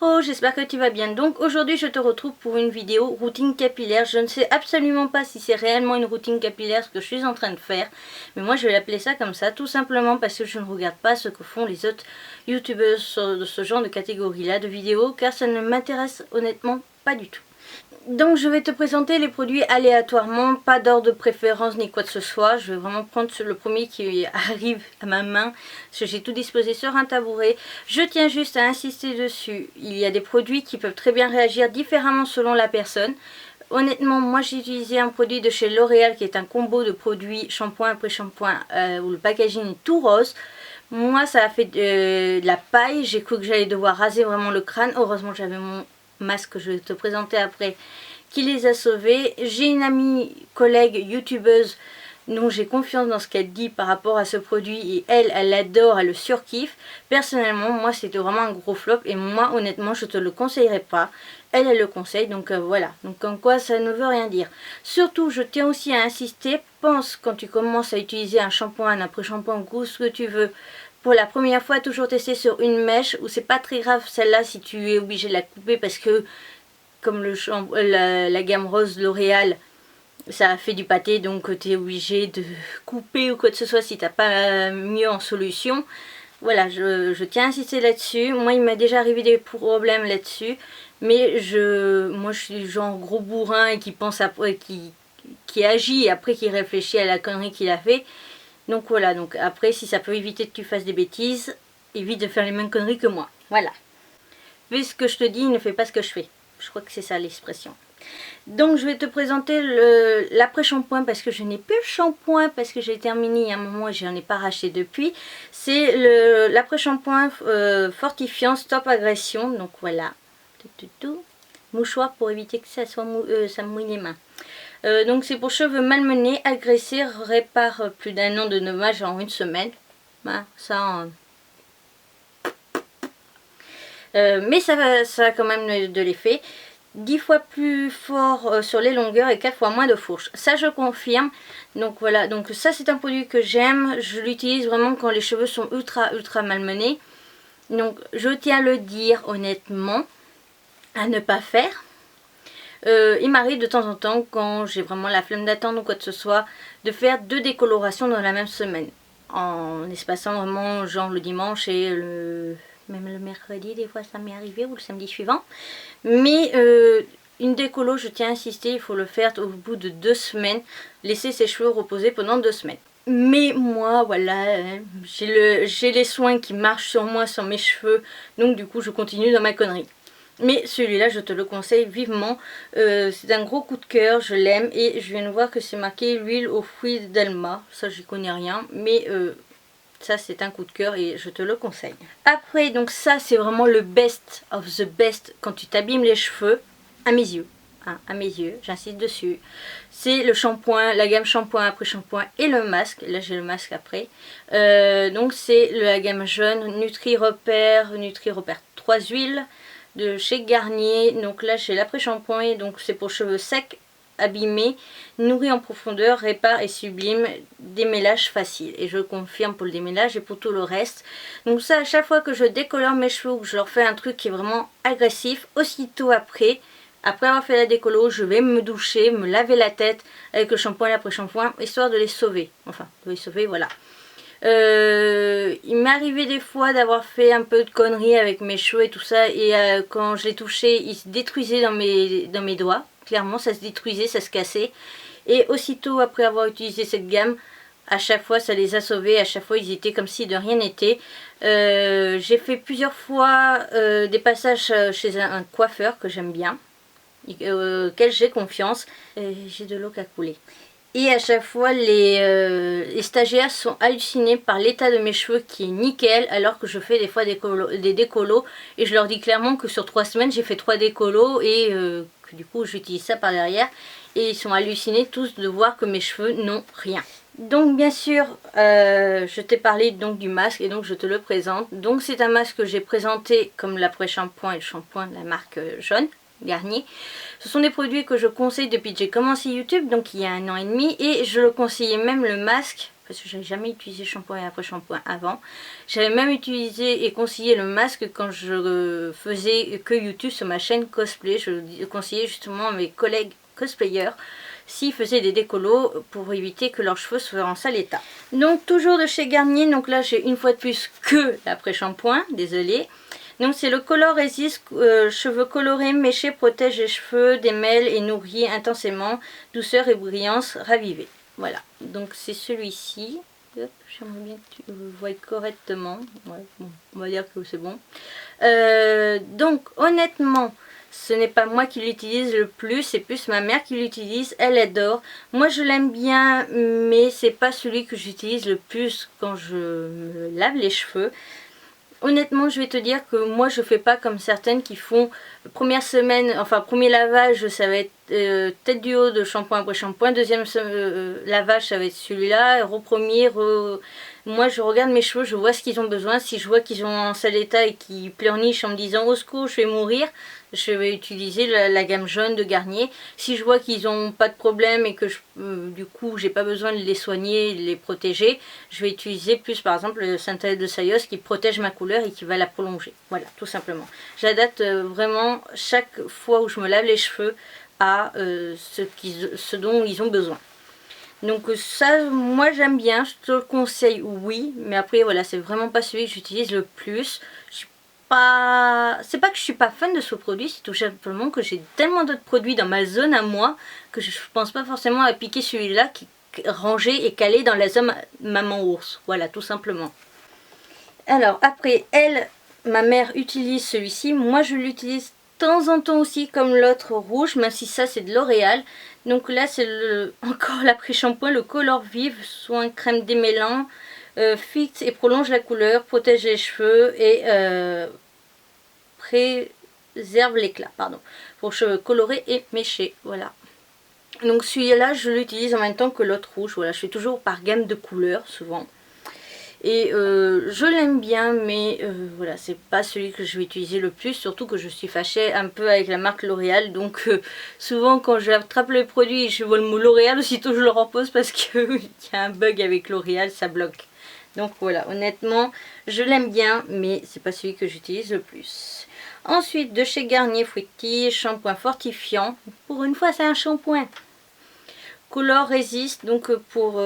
Oh, j'espère que tu vas bien. Donc aujourd'hui je te retrouve pour une vidéo routine capillaire. Je ne sais absolument pas si c'est réellement une routine capillaire ce que je suis en train de faire, mais moi je vais l'appeler ça comme ça, tout simplement parce que je ne regarde pas ce que font les autres youtubeurs de ce genre de catégorie là de vidéos, car ça ne m'intéresse honnêtement pas du tout. Donc je vais te présenter les produits aléatoirement, pas d'ordre de préférence ni quoi que ce soit. Je vais vraiment prendre le premier qui arrive à ma main, parce que j'ai tout disposé sur un tabouret. Je tiens juste à insister dessus, il y a des produits qui peuvent très bien réagir différemment selon la personne. Honnêtement, moi j'ai utilisé un produit de chez L'Oréal qui est un combo de produits shampoing après shampoing où le packaging est tout rose. Moi ça a fait de la paille, j'ai cru que j'allais devoir raser vraiment le crâne. Heureusement j'avais mon masque que je vais te présenter après qui les a sauvés. J'ai une amie collègue youtubeuse dont j'ai confiance dans ce qu'elle dit par rapport à ce produit et elle adore, elle le surkiffe. Personnellement moi c'était vraiment un gros flop et moi honnêtement je te le conseillerais pas. Elle le conseille, donc voilà, donc comme quoi ça ne veut rien dire. Surtout je tiens aussi à insister, pense quand tu commences à utiliser un shampoing, un après-shampoing ou ce que tu veux, pour la première fois toujours tester sur une mèche, où c'est pas très grave celle-là si tu es obligé de la couper parce que comme la gamme rose L'Oréal ça a fait du pâté, donc tu es obligé de couper ou quoi que ce soit si t'as pas mieux en solution. Voilà, je tiens à insister là-dessus. Moi il m'a déjà arrivé des problèmes là-dessus, mais moi je suis genre gros bourrin et qui pense après, qui agit et après qui réfléchit à la connerie qu'il a fait. Donc voilà, donc après si ça peut éviter que tu fasses des bêtises, évite de faire les mêmes conneries que moi. Voilà. Fais ce que je te dis, ne fais pas ce que je fais. Je crois que c'est ça l'expression. Donc je vais te présenter l'après-shampoing parce que je n'ai plus le shampoing parce que j'ai terminé il y a un moment et je n'en ai pas racheté depuis. C'est l'après-shampoing fortifiant Stop Agression. Donc voilà. Mouchoir pour éviter que ça me mouille les mains. Donc c'est pour cheveux malmenés, agressés, répare plus d'un an de dommages en une semaine. Ben, ça, mais ça a quand même de l'effet. 10 fois plus fort sur les longueurs et 4 fois moins de fourche. Ça je confirme. Donc voilà, donc ça c'est un produit que j'aime. Je l'utilise vraiment quand les cheveux sont ultra malmenés. Donc je tiens à le dire honnêtement, à ne pas faire. Il m'arrive de temps en temps, quand j'ai vraiment la flemme d'attendre ou quoi que ce soit, de faire 2 décolorations dans la même semaine. En espaçant vraiment genre le dimanche et même le mercredi, des fois ça m'est arrivé, ou le samedi suivant. Mais une décolo, je tiens à insister, il faut le faire au bout de 2 semaines. Laisser ses cheveux reposer pendant 2 semaines. Mais moi, voilà, j'ai les soins qui marchent sur moi, sur mes cheveux. Donc du coup, je continue dans ma connerie. Mais celui-là, je te le conseille vivement. C'est un gros coup de cœur, je l'aime. Et je viens de voir que c'est marqué l'huile aux fruits d'Alma. Ça, j'y connais rien. Mais ça, c'est un coup de cœur et je te le conseille. Après, donc ça, c'est vraiment le best of the best quand tu t'abîmes les cheveux, à mes yeux. Hein, à mes yeux, j'insiste dessus. C'est le shampoing, la gamme shampoing après shampoing et le masque. Là, j'ai le masque après. Donc, c'est la gamme jaune Nutri Repère 3 huiles de chez Garnier. Donc là j'ai l'après-shampoing, donc c'est pour cheveux secs, abîmés, nourris en profondeur, répare et sublime, démêlage facile. Et je confirme pour le démêlage et pour tout le reste. Donc ça, à chaque fois que je décolore mes cheveux ou que je leur fais un truc qui est vraiment agressif, aussitôt après avoir fait la décolo, je vais me doucher, me laver la tête avec le shampoing et l'après-shampoing, histoire de les sauver. Enfin, de les sauver, voilà. Il m'est arrivé des fois d'avoir fait un peu de conneries avec mes cheveux et tout ça, et quand je les touchais, ils se détruisaient dans mes doigts. Clairement, ça se détruisait, ça se cassait. Et aussitôt après avoir utilisé cette gamme, à chaque fois ça les a sauvés, à chaque fois ils étaient comme si de rien n'était. J'ai fait plusieurs fois des passages chez un coiffeur que j'aime bien, auquel j'ai confiance. J'ai de l'eau qui a coulé. Et à chaque fois, les stagiaires sont hallucinés par l'état de mes cheveux qui est nickel, alors que je fais des fois des décolos. Et je leur dis clairement que sur 3 semaines, j'ai fait 3 décolos et que du coup, j'utilise ça par derrière. Et ils sont hallucinés tous de voir que mes cheveux n'ont rien. Donc bien sûr, je t'ai parlé donc du masque et donc je te le présente. Donc c'est un masque que j'ai présenté comme l'après-shampoing et le shampoing de la marque jaune. Garnier. Ce sont des produits que je conseille depuis que j'ai commencé YouTube, donc il y a 1 an et demi, et je le conseillais même le masque parce que j'avais jamais utilisé shampoing et après shampoing avant. J'avais même utilisé et conseillé le masque quand je faisais que YouTube sur ma chaîne cosplay. Je conseillais justement à mes collègues cosplayers s'ils faisaient des décolos pour éviter que leurs cheveux soient en sale état. Donc toujours de chez Garnier, donc là j'ai une fois de plus que l'après-shampoing, désolée. Donc c'est le Color Resist cheveux colorés, méchés, protège les cheveux, démêle et nourrit intensément, douceur et brillance ravivée. Voilà, donc c'est celui-ci. J'aimerais bien que tu le voies correctement. Ouais, bon, on va dire que c'est bon. Donc honnêtement, ce n'est pas moi qui l'utilise le plus, c'est plus ma mère qui l'utilise, elle adore. Moi je l'aime bien, mais c'est pas celui que j'utilise le plus quand je me lave les cheveux. Honnêtement, je vais te dire que moi je fais pas comme certaines qui font première semaine, enfin premier lavage ça va être tête du haut de shampoing après shampoing, deuxième lavage ça va être celui-là, moi je regarde mes cheveux, je vois ce qu'ils ont besoin. Si je vois qu'ils sont en sale état et qu'ils pleurnichent en me disant au secours je vais mourir, je vais utiliser la gamme jaune de Garnier. Si je vois qu'ils n'ont pas de problème et que du coup j'ai pas besoin de les soigner, de les protéger, je vais utiliser plus par exemple le Synthèse de Sayos qui protège ma couleur et qui va la prolonger. Voilà, tout simplement. J'adapte vraiment chaque fois où je me lave les cheveux à ce dont ils ont besoin. Donc ça, moi j'aime bien, je te le conseille, oui, mais après voilà, c'est vraiment pas celui que j'utilise le plus. C'est pas que je suis pas fan de ce produit, c'est tout simplement que j'ai tellement d'autres produits dans ma zone à moi que je pense pas forcément à piquer celui-là qui est rangé et calé dans la zone maman ours. Voilà, tout simplement. Alors après, ma mère utilise celui-ci, moi je l'utilise de temps en temps aussi comme l'autre rouge, même si ça c'est de L'Oréal. Donc là c'est encore l'après-shampoing, le Color Vive, soin crème démêlant, fixe et prolonge la couleur, protège les cheveux et préserve l'éclat, pardon, pour cheveux colorés et méchés, voilà. Donc celui-là je l'utilise en même temps que l'autre rouge, voilà, je fais toujours par gamme de couleurs souvent. Et je l'aime bien, mais voilà, c'est pas celui que je vais utiliser le plus, surtout que je suis fâchée un peu avec la marque L'Oréal. Donc souvent quand j'attrape les produits et je vois le mot L'Oréal, aussitôt je le repose parce qu'il y a un bug avec L'Oréal, ça bloque. Donc voilà, honnêtement, je l'aime bien, mais c'est pas celui que j'utilise le plus. Ensuite, de chez Garnier Fructis, shampoing fortifiant. Pour une fois, c'est un shampoing. Color Resist, donc pour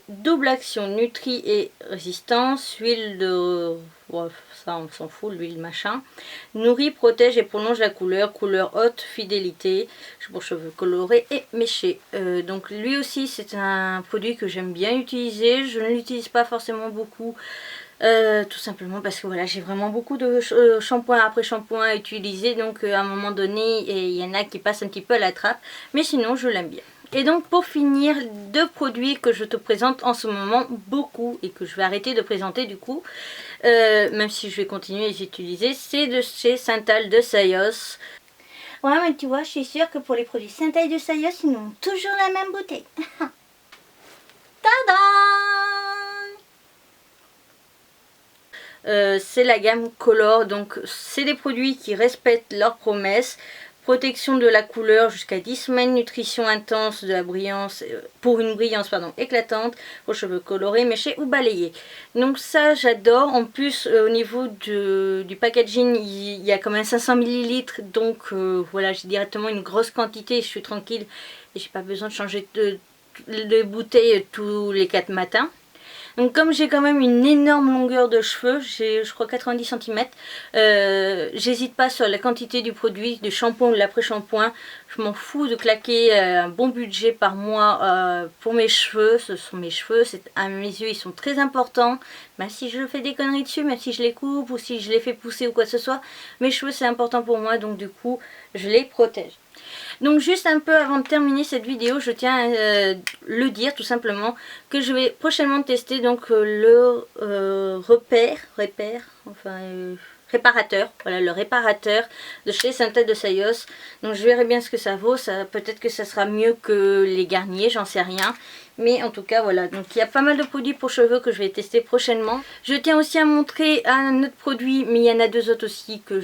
double action, nutri et résistance, huile de... Ouais, ça on s'en fout, l'huile machin. Nourrit, protège et prolonge la couleur, couleur haute, fidélité, pour cheveux colorés et méchés. Donc lui aussi c'est un produit que j'aime bien utiliser, je ne l'utilise pas forcément beaucoup. Tout simplement parce que voilà, j'ai vraiment beaucoup de shampoing après shampoing à utiliser, donc à un moment donné il y en a qui passent un petit peu à la trappe, mais sinon je l'aime bien. Et donc pour finir, deux produits que je te présente en ce moment beaucoup et que je vais arrêter de présenter du coup, même si je vais continuer à les utiliser, c'est de chez Synthèse de Sayos. Ouais, mais tu vois, je suis sûre que pour les produits Synthèse de Sayos, ils ont toujours la même bouteille. Tada! C'est la gamme Color, donc c'est des produits qui respectent leurs promesses. Protection de la couleur jusqu'à 10 semaines, nutrition intense de la brillance, pour une brillance éclatante, aux cheveux colorés, méchés ou balayés. Donc ça j'adore. En plus au niveau du packaging, il y a quand même 500 ml, donc voilà, j'ai directement une grosse quantité, je suis tranquille et j'ai pas besoin de changer de bouteille tous les 4 matins. Donc comme j'ai quand même une énorme longueur de cheveux, j'ai je crois 90 cm, j'hésite pas sur la quantité du produit, du shampoing ou de l'après-shampoing. Je m'en fous de claquer un bon budget par mois pour mes cheveux. Ce sont mes cheveux, à mes yeux ils sont très importants. Même si je fais des conneries dessus, même si je les coupe ou si je les fais pousser ou quoi que ce soit, mes cheveux c'est important pour moi, donc du coup je les protège. Donc juste un peu avant de terminer cette vidéo, je tiens à le dire tout simplement que je vais prochainement tester donc le réparateur, voilà, le réparateur de chez Synthèse de Sayos. Donc je verrai bien ce que ça vaut, peut-être que ça sera mieux que les Garnier, j'en sais rien. Mais en tout cas voilà, donc il y a pas mal de produits pour cheveux que je vais tester prochainement. Je tiens aussi à montrer un autre produit, mais il y en a deux autres aussi que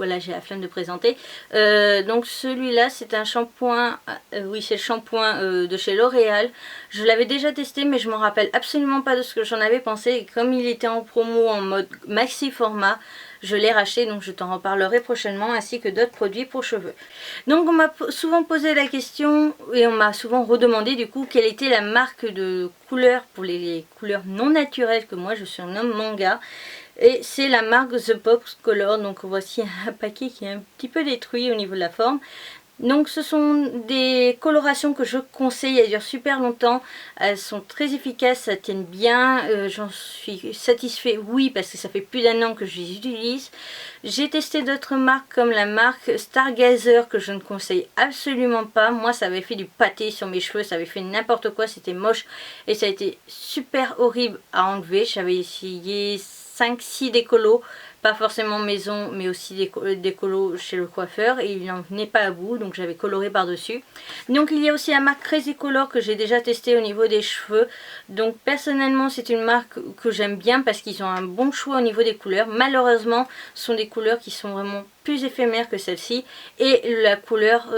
voilà, j'ai la flemme de présenter. Donc celui-là c'est un shampoing, oui c'est le shampoing de chez L'Oréal. Je l'avais déjà testé mais je m'en rappelle absolument pas de ce que j'en avais pensé. Et comme il était en promo en mode maxi format, je l'ai racheté, donc je t'en reparlerai prochainement, ainsi que d'autres produits pour cheveux. Donc on m'a souvent posé la question et on m'a souvent redemandé du coup quelle était la marque de couleur pour les couleurs non naturelles que moi je surnomme manga. Et c'est la marque The Pop Color. Donc voici un paquet qui est un petit peu détruit au niveau de la forme. Donc ce sont des colorations que je conseille, elles durent super longtemps, elles sont très efficaces, ça tienne bien, j'en suis satisfait, oui, parce que ça fait plus d'1 an que je les utilise. J'ai testé d'autres marques comme la marque Stargazer que je ne conseille absolument pas. Moi ça avait fait du pâté sur mes cheveux, ça avait fait n'importe quoi, c'était moche et ça a été super horrible à enlever. J'avais essayé 5-6 décolos, pas forcément maison mais aussi des colos chez le coiffeur, et il n'en venait pas à bout, donc j'avais coloré par dessus. Donc il y a aussi la marque Crazy Color que j'ai déjà testé au niveau des cheveux. Donc personnellement c'est une marque que j'aime bien parce qu'ils ont un bon choix au niveau des couleurs. Malheureusement ce sont des couleurs qui sont vraiment plus éphémères que celle-ci, et la couleur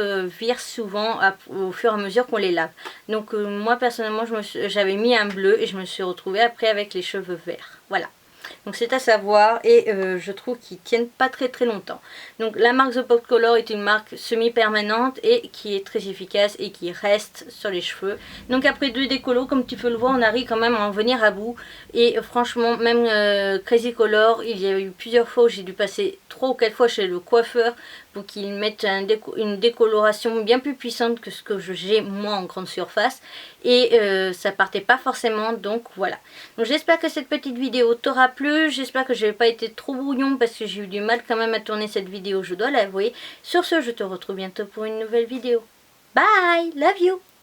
vire souvent au fur et à mesure qu'on les lave. Donc moi personnellement j'avais mis un bleu et je me suis retrouvée après avec les cheveux verts. Voilà. Donc c'est à savoir, et je trouve qu'ils tiennent pas très longtemps. Donc la marque The Pop Color est une marque semi-permanente et qui est très efficace et qui reste sur les cheveux. Donc après 2 décolos, comme tu peux le voir, on arrive quand même à en venir à bout. Et franchement, même Crazy Color, il y a eu plusieurs fois où j'ai dû passer 3 ou 4 fois chez le coiffeur pour qu'il mette une décoloration bien plus puissante que ce que j'ai moi en grande surface. Et ça partait pas forcément, donc voilà. Donc j'espère que cette petite vidéo t'aura plu. J'espère que je n'ai pas été trop brouillon parce que j'ai eu du mal quand même à tourner cette vidéo, je dois l'avouer. Sur ce, je te retrouve bientôt pour une nouvelle vidéo. Bye, love you.